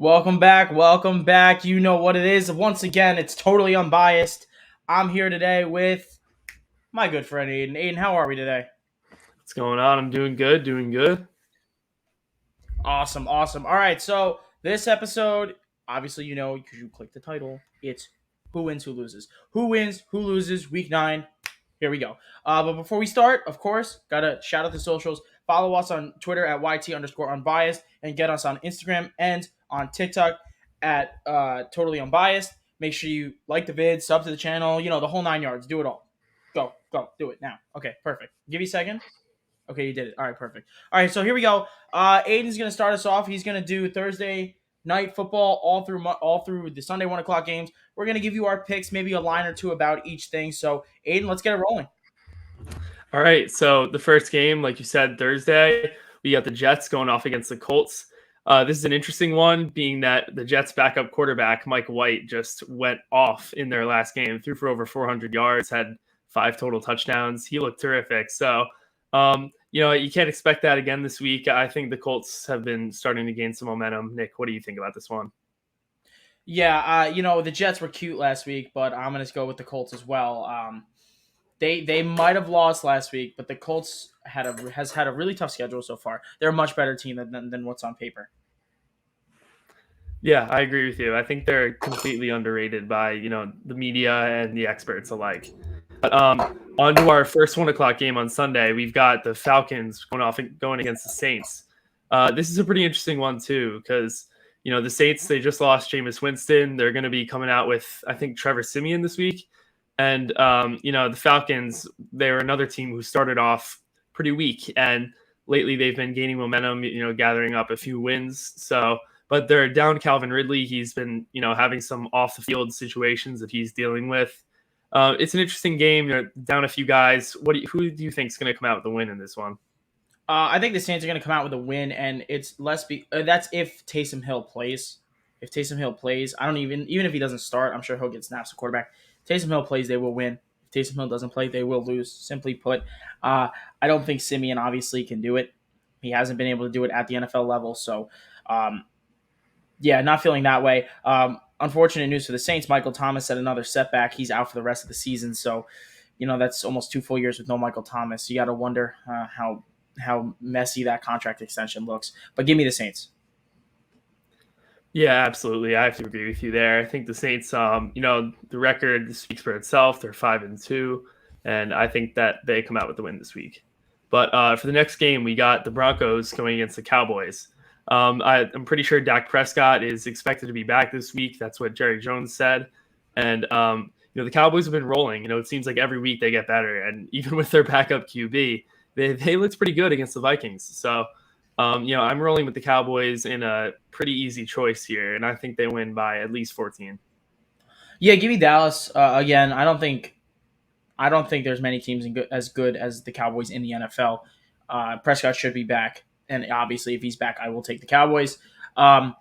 Welcome back. Welcome back. You know what it is. Once again, it's totally unbiased. I'm here today with my good friend Aiden. Aiden, how are we today? What's going on? I'm doing good, doing good. Awesome, awesome. All right, so this episode, obviously, you know, because you clicked the title, it's who wins, who loses. Who wins, who loses, week 9. Here we go. But before we start, of course, gotta shout out the socials. Follow us on Twitter at YT underscore unbiased and get us on Instagram and on TikTok at totally unbiased. Make sure you like the vid, sub to the channel, you know, the whole 9 yards. Do it all. Go, do it now. Okay, perfect. Give you a second. Okay, you did it. All right, perfect. All right, so here we go. Aiden's gonna start us off. He's gonna do Thursday night football all through the Sunday 1 o'clock games. We're gonna give you our picks, maybe a line or two about each thing. So Aiden, let's get it rolling. All right, so the first game, like you said, Thursday, we got the Jets going off against the Colts. This is an interesting one, being that the Jets' backup quarterback, Mike White, just went off in their last game, threw for over 400 yards, had 5 total touchdowns. He looked terrific. So, you can't expect that again this week. I think the Colts have been starting to gain some momentum. Nick, what do you think about this one? Yeah, the Jets were cute last week, but I'm gonna go with the Colts as well. They might have lost last week, but the Colts has had a really tough schedule so far. They're a much better team than what's on paper. Yeah, I agree with you. I think they're completely underrated by the media and the experts alike. But on to our first 1 o'clock game on Sunday, we've got the Falcons going against the Saints. This is a pretty interesting one too, because the Saints, they just lost Jameis Winston. They're going to be coming out with, I think, Trevor Siemian this week, and the Falcons, they're another team who started off pretty weak, and lately they've been gaining momentum, gathering up a few wins. So, but they're down Calvin Ridley. He's been, having some off the field situations that he's dealing with. It's an interesting game. They're down a few guys. Who do you think is going to come out with the win in this one? I think the Saints are going to come out with a win, and it's that's if Taysom Hill plays. If Taysom Hill plays, I don't even if he doesn't start, I'm sure he'll get snaps to quarterback. If Taysom Hill plays, they will win. If Taysom Hill doesn't play, they will lose. Simply put, I don't think Simeon obviously can do it. He hasn't been able to do it at the NFL level, so um, yeah, not feeling that way. Unfortunate news for the Saints. Michael Thomas had another setback. He's out for the rest of the season, so that's almost 2 full years with no Michael Thomas. You got to wonder how messy that contract extension looks. But give me the Saints. Yeah, absolutely. I have to agree with you there. I think the Saints, the record speaks for itself. They're 5-2, and I think that they come out with the win this week. But for the next game, we got the Broncos going against the Cowboys. I'm pretty sure Dak Prescott is expected to be back this week. That's what Jerry Jones said. And the Cowboys have been rolling. It seems like every week they get better, and even with their backup QB, they looked pretty good against the Vikings. So. I'm rolling with the Cowboys in a pretty easy choice here, and I think they win by at least 14. Yeah, give me Dallas again. I don't think there's many teams as good as the Cowboys in the NFL. Prescott should be back, and obviously, if he's back, I will take the Cowboys. Um,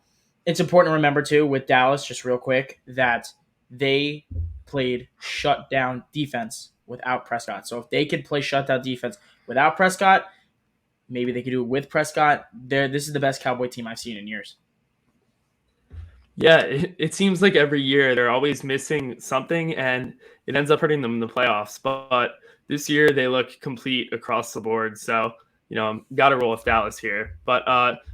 it's important to remember too with Dallas, just real quick, that they played shutdown defense without Prescott. So if they could play shutdown defense without Prescott, maybe they could do it with Prescott. This is the best Cowboy team I've seen in years. Yeah, it seems like every year they're always missing something, and it ends up hurting them in the playoffs. But this year they look complete across the board. So, got to roll with Dallas here. But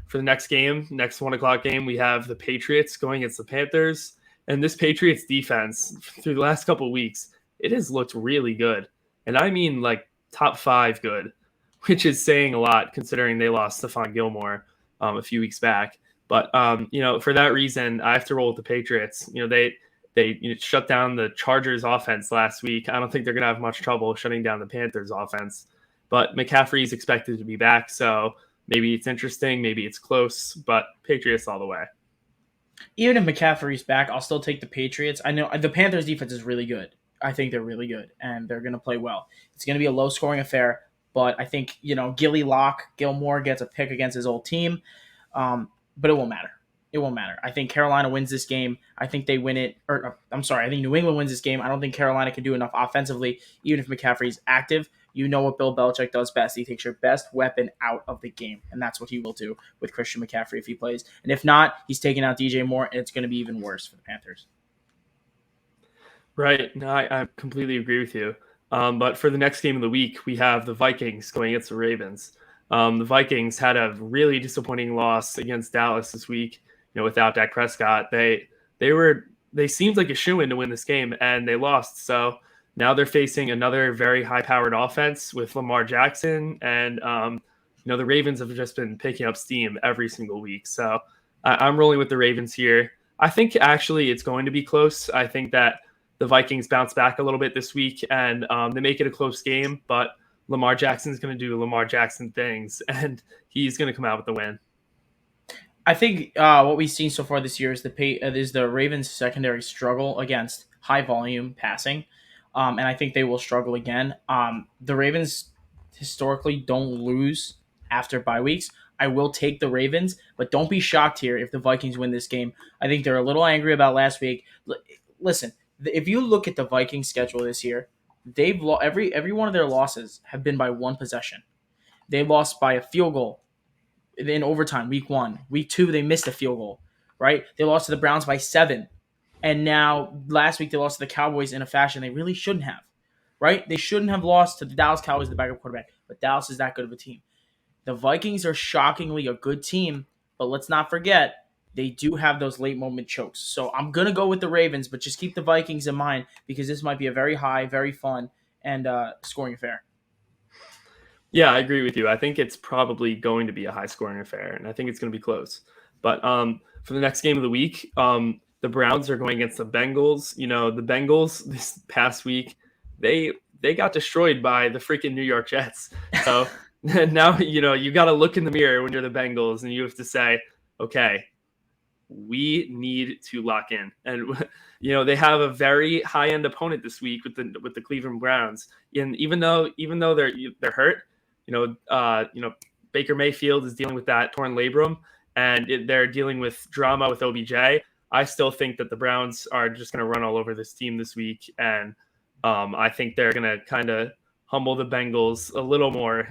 for the next 1 o'clock game, we have the Patriots going against the Panthers. And this Patriots defense, through the last couple of weeks, it has looked really good. And I mean like top 5 good, which is saying a lot considering they lost Stephon Gilmore a few weeks back. But for that reason, I have to roll with the Patriots. They shut down the Chargers offense last week. I don't think they're going to have much trouble shutting down the Panthers offense. But McCaffrey is expected to be back, so maybe it's interesting, maybe it's close, but Patriots all the way. Even if McCaffrey's back, I'll still take the Patriots. I know the Panthers defense is really good. I think they're really good, and they're going to play well. It's going to be a low-scoring affair, but I think, Gilmore gets a pick against his old team. But it won't matter. It won't matter. I think Carolina wins this game. I think they win it. Or I'm sorry. I think New England wins this game. I don't think Carolina can do enough offensively, even if McCaffrey's active. You know what Bill Belichick does best. He takes your best weapon out of the game, and that's what he will do with Christian McCaffrey if he plays. And if not, he's taking out DJ Moore, and it's going to be even worse for the Panthers. Right. No, I completely agree with you. But for the next game of the week, we have the Vikings going against the Ravens. The Vikings had a really disappointing loss against Dallas this week. Without Dak Prescott, they seemed like a shoo-in to win this game, and they lost. So now they're facing another very high-powered offense with Lamar Jackson, and the Ravens have just been picking up steam every single week. So I'm rolling with the Ravens here. I think actually it's going to be close. I think that the Vikings bounce back a little bit this week, and they make it a close game, but Lamar Jackson's going to do Lamar Jackson things, and he's going to come out with the win. I think what we've seen so far this year is the Ravens' secondary struggle against high volume passing, and I think they will struggle again. The Ravens historically don't lose after bye weeks. I will take the Ravens, but don't be shocked here if the Vikings win this game. I think they're a little angry about last week. Listen, if you look at the Vikings schedule this year, every one of their losses have been by one possession. They lost by a field goal in overtime, week 1. Week 2, they missed a field goal, right? They lost to the Browns by 7. And now last week they lost to the Cowboys in a fashion they really shouldn't have, right? They shouldn't have lost to the Dallas Cowboys, the backup quarterback, but Dallas is that good of a team. The Vikings are shockingly a good team, but let's not forget they do have those late moment chokes. So I'm going to go with the Ravens, but just keep the Vikings in mind because this might be a very high, very fun, and scoring affair. Yeah, I agree with you. I think it's probably going to be a high-scoring affair, and I think it's going to be close. But for the next game of the week, the Browns are going against the Bengals. The Bengals this past week, they got destroyed by the freaking New York Jets. So now you got to look in the mirror when you're the Bengals, and you have to say, okay, we need to lock in. And they have a very high-end opponent this week with the Cleveland Browns. And even though they're hurt. Baker Mayfield is dealing with that torn labrum, and they're dealing with drama with OBJ. I still think that the Browns are just going to run all over this team this week, and I think they're going to kind of humble the Bengals a little more,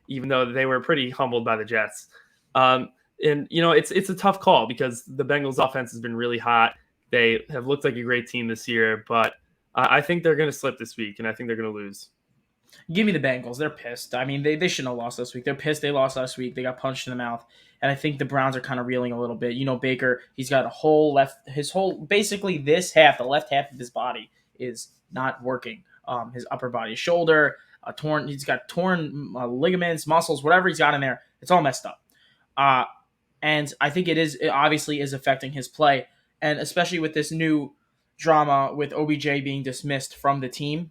even though they were pretty humbled by the Jets. And it's a tough call because the Bengals offense has been really hot. They have looked like a great team this year, but I think they're going to slip this week, and I think they're going to lose. Give me the Bengals. They're pissed. I mean, they shouldn't have lost this week. They're pissed they lost last week. They got punched in the mouth. And I think the Browns are kind of reeling a little bit. Baker, he's got basically this half, the left half of his body is not working. His upper body, his shoulder, he's got torn ligaments, muscles, whatever he's got in there. It's all messed up. And I think it obviously is affecting his play. And especially with this new drama with OBJ being dismissed from the team,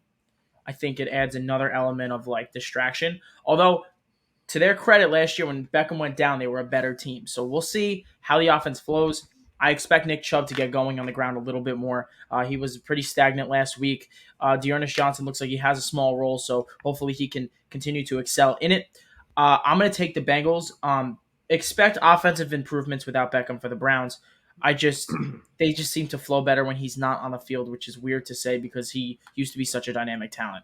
I think it adds another element of distraction. Although, to their credit, last year when Beckham went down, they were a better team. So we'll see how the offense flows. I expect Nick Chubb to get going on the ground a little bit more. He was pretty stagnant last week. Dearness Johnson looks like he has a small role, so hopefully he can continue to excel in it. I'm going to take the Bengals. Expect offensive improvements without Beckham for the Browns. They just seem to flow better when he's not on the field, which is weird to say because he used to be such a dynamic talent.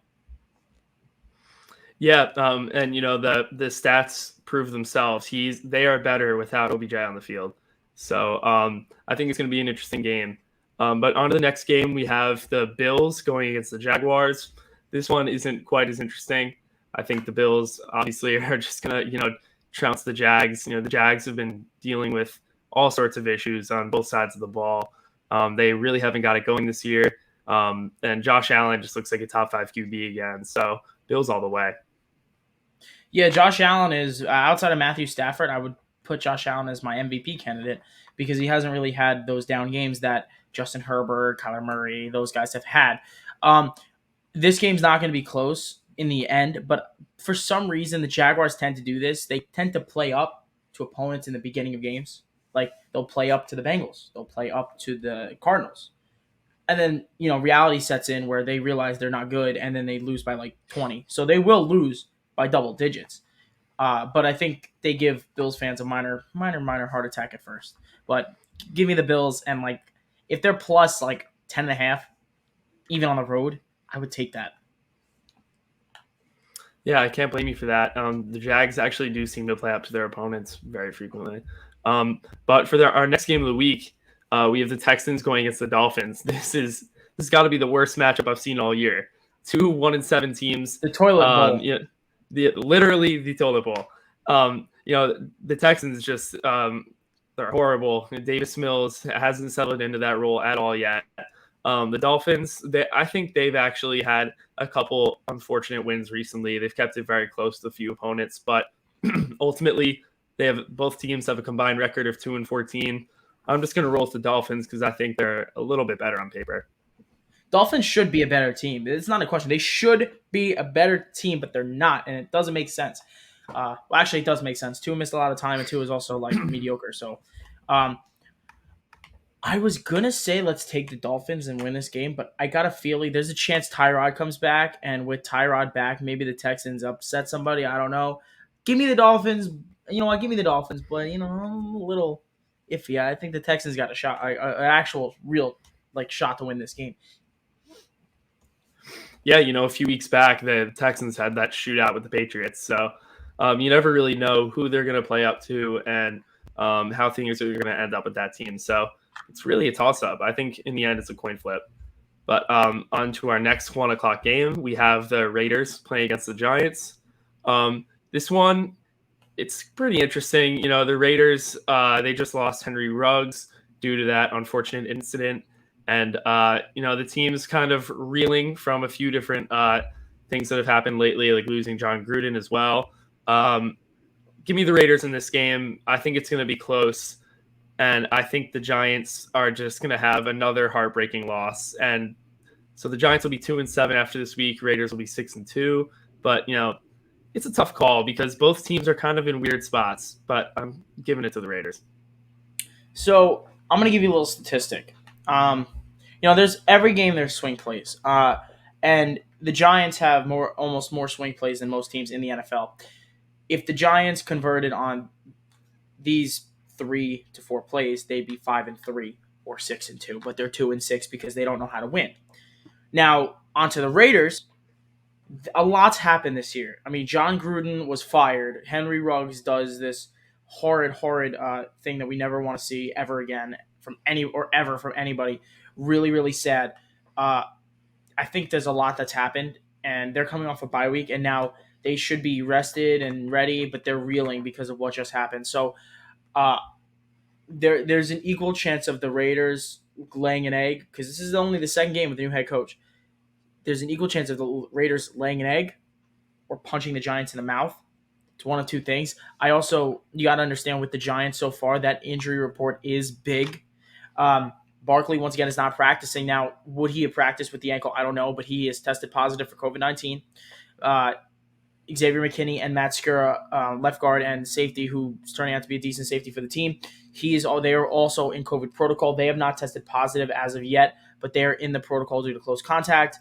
Yeah, and the stats prove themselves. They are better without OBJ on the field. So I think it's going to be an interesting game. But on to the next game, we have the Bills going against the Jaguars. This one isn't quite as interesting. I think the Bills obviously are just going to trounce the Jags. The Jags have been dealing with all sorts of issues on both sides of the ball. They really haven't got it going this year. And Josh Allen just looks like a top 5 QB again. So Bills all the way. Yeah, Josh Allen is outside of Matthew Stafford. I would put Josh Allen as my MVP candidate because he hasn't really had those down games that Justin Herbert, Kyler Murray, those guys have had. This game's not going to be close in the end, but for some reason the Jaguars tend to do this. They tend to play up to opponents in the beginning of games. Like they'll play up to the Bengals, they'll play up to the Cardinals. And then, reality sets in where they realize they're not good and then they lose by 20. So they will lose by double digits. But I think they give Bills fans a minor heart attack at first. But give me the Bills, and if they're plus 10.5, even on the road, I would take that. Yeah, I can't blame you for that. The Jags actually do seem to play up to their opponents very frequently. But for our next game of the week, we have the Texans going against the Dolphins. This got to be the worst matchup I've seen all year. Two 1-7 teams. The toilet bowl. Literally the toilet bowl. The Texans just they're horrible. Davis Mills hasn't settled into that role at all yet. The Dolphins, I think they've actually had a couple unfortunate wins recently. They've kept it very close to a few opponents, but ultimately, both teams have a combined record of 2-14. I'm just going to roll with the Dolphins because I think they're a little bit better on paper. Dolphins should be a better team. It's not a question. They should be a better team, but they're not, and it doesn't make sense. Actually, it does make sense. Tua missed a lot of time, and Tua is also mediocre. So, I was gonna say let's take the Dolphins and win this game, but I got a feeling there's a chance Tyrod comes back, and with Tyrod back, maybe the Texans upset somebody. I don't know. Give me the Dolphins. You know what? Give me the Dolphins, but I'm a little iffy. I think the Texans got a shot, an actual real shot to win this game. Yeah, a few weeks back, the Texans had that shootout with the Patriots, so you never really know who they're going to play up to and how things are going to end up with that team. So it's really a toss-up. I think in the end, it's a coin flip. But on to our next 1 o'clock game, we have the Raiders playing against the Giants. This one, it's pretty interesting. The Raiders, they just lost Henry Ruggs due to that unfortunate incident. And, the team's kind of reeling from a few different things that have happened lately, like losing John Gruden as well. Give me the Raiders in this game. I think it's going to be close. And I think the Giants are just going to have another heartbreaking loss. And so the Giants will be 2-7 after this week. Raiders will be 6-2. But, it's a tough call because both teams are kind of in weird spots. But I'm giving it to the Raiders. So I'm going to give you a little statistic. There's every game there's swing plays. And the Giants have almost more swing plays than most teams in the NFL. If the Giants converted on these 3 to 4 plays, they'd be 5-3 or 6-2, but they're 2-6 because they don't know how to win. Now, onto the Raiders, a lot's happened this year. I mean, John Gruden was fired. Henry Ruggs does this horrid thing that we never want to see ever again from anybody. Really, really sad. I think there's a lot that's happened, and they're coming off a bye week, and now they should be rested and ready, but they're reeling because of what just happened. So, there's an equal chance of the Raiders laying an egg because this is only the second game with the new head coach. There's an equal chance of the Raiders laying an egg or punching the Giants in the mouth. It's one of two things. You got to understand with the Giants so far, that injury report is big. Barkley, once again, is not practicing. Now, would he have practiced with the ankle? I don't know, but he is tested positive for COVID-19. Xavier McKinney and Matt Skura, left guard and safety, who's turning out to be a decent safety for the team. They are also in COVID protocol. They have not tested positive as of yet, but they are in the protocol due to close contact.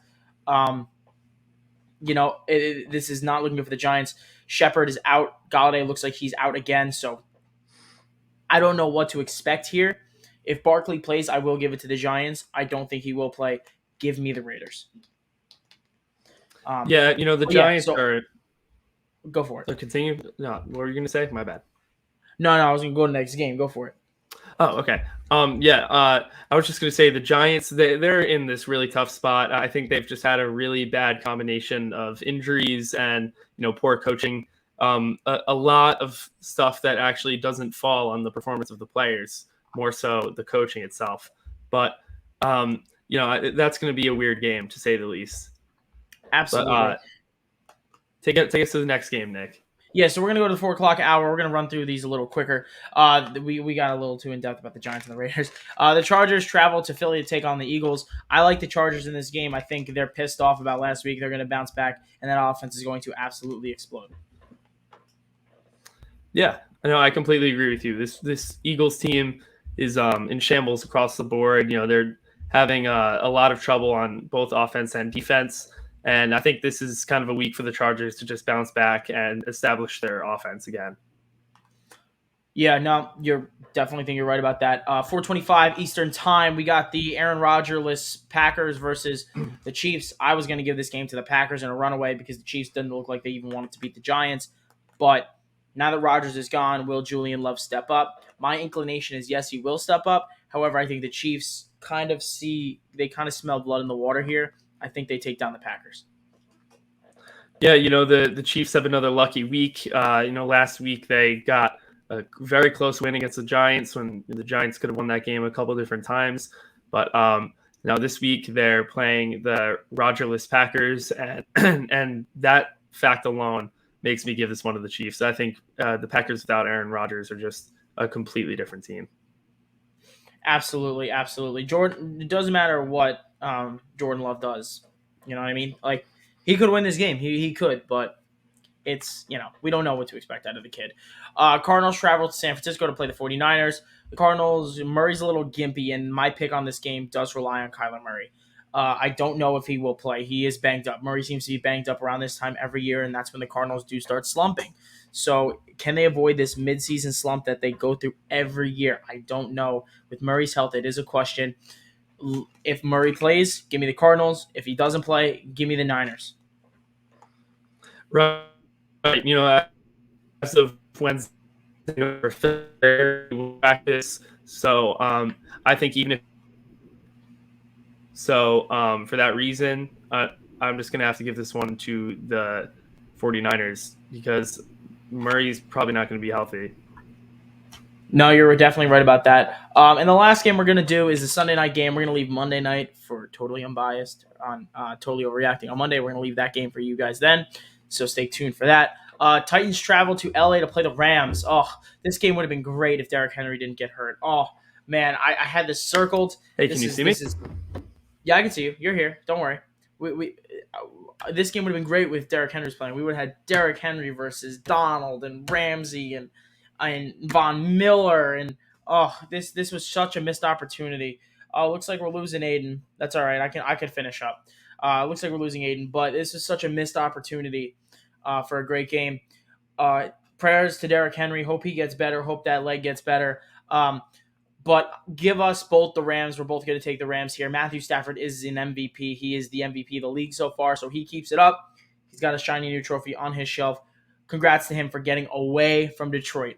This is not looking good for the Giants. Shepard is out. Galladay looks like he's out again. So I don't know what to expect here. If Barkley plays, I will give it to the Giants. I don't think he will play. Give me the Raiders. The Giants are. Go for it. Continue. No, what were you going to say? My bad. No, I was going to go to the next game. Go for it. Oh, okay. I was just going to say the Giants, they're in this really tough spot. I think they've just had a really bad combination of injuries and, poor coaching. A lot of stuff that actually doesn't fall on the performance of the players, more so the coaching itself. But, that's going to be a weird game, to say the least. Absolutely. But, take us to the next game, Nick. Yeah, so we're going to go to the 4 o'clock hour. We're going to run through these a little quicker. We got a little too in-depth about the Giants and the Raiders. The Chargers travel to Philly to take on the Eagles. I like the Chargers in this game. I think they're pissed off about last week. They're going to bounce back, and that offense is going to absolutely explode. Yeah, I completely agree with you. This Eagles team is in shambles across the board. They're having a lot of trouble on both offense and defense. And I think this is kind of a week for the Chargers to just bounce back and establish their offense again. Yeah, no, you're definitely think you're right about that. 4:25 Eastern Time, we got the Aaron Rodgers-less Packers versus the Chiefs. I was going to give this game to the Packers in a runaway because the Chiefs didn't look like they even wanted to beat the Giants. But now that Rodgers is gone, will Julian Love step up? My inclination is yes, he will step up. However, I think the Chiefs kind of smell blood in the water here. I think they take down the Packers. Yeah, the Chiefs have another lucky week. Last week they got a very close win against the Giants when the Giants could have won that game a couple different times. But now this week they're playing the Rodgers-less Packers, and and that fact alone makes me give this one to the Chiefs. I think the Packers without Aaron Rodgers are just a completely different team. Absolutely, absolutely. Jordan. It doesn't matter what Jordan Love does. You know what I mean? Like he could win this game. He could, but it's we don't know what to expect out of the kid. Cardinals travel to San Francisco to play the 49ers. The Cardinals, Murray's a little gimpy, and my pick on this game does rely on Kyler Murray. I don't know if he will play. He is banged up. Murray seems to be banged up around this time every year, and that's when the Cardinals do start slumping. So, can they avoid this midseason slump that they go through every year? I don't know. With Murray's health, it is a question. If Murray plays, give me the Cardinals. If he doesn't play, give me the Niners. Right. As of Wednesday or Thursday practice. So I think even if for that reason, I'm just going to have to give this one to the 49ers because Murray's probably not going to be healthy. No, you're definitely right about that. And the last game we're going to do is the Sunday night game. We're going to leave Monday night for Totally Unbiased on Totally Overreacting. On Monday, we're going to leave that game for you guys then. So stay tuned for that. Titans travel to LA to play the Rams. Oh, this game would have been great if Derrick Henry didn't get hurt. Oh, man, I had this circled. Hey, can you see me? Yeah, I can see you. You're here. Don't worry. This game would have been great with Derrick Henry's playing. We would have had Derrick Henry versus Donald and Ramsey and Von Miller and this was such a missed opportunity. Looks like we're losing Aidan. That's all right. I can finish up. Looks like we're losing Aidan, but this is such a missed opportunity for a great game. Prayers to Derrick Henry. Hope he gets better. Hope that leg gets better. But give us both the Rams. We're both going to take the Rams here. Matthew Stafford is an MVP. He is the MVP of the league so far, so he keeps it up. He's got a shiny new trophy on his shelf. Congrats to him for getting away from Detroit.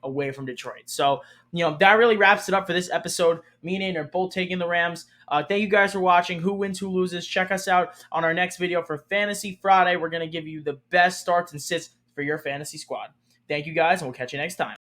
So, that really wraps it up for this episode. Me and Aidan are both taking the Rams. Thank you guys for watching. Who wins, who loses? Check us out on our next video for Fantasy Friday. We're going to give you the best starts and sits for your fantasy squad. Thank you guys, and we'll catch you next time.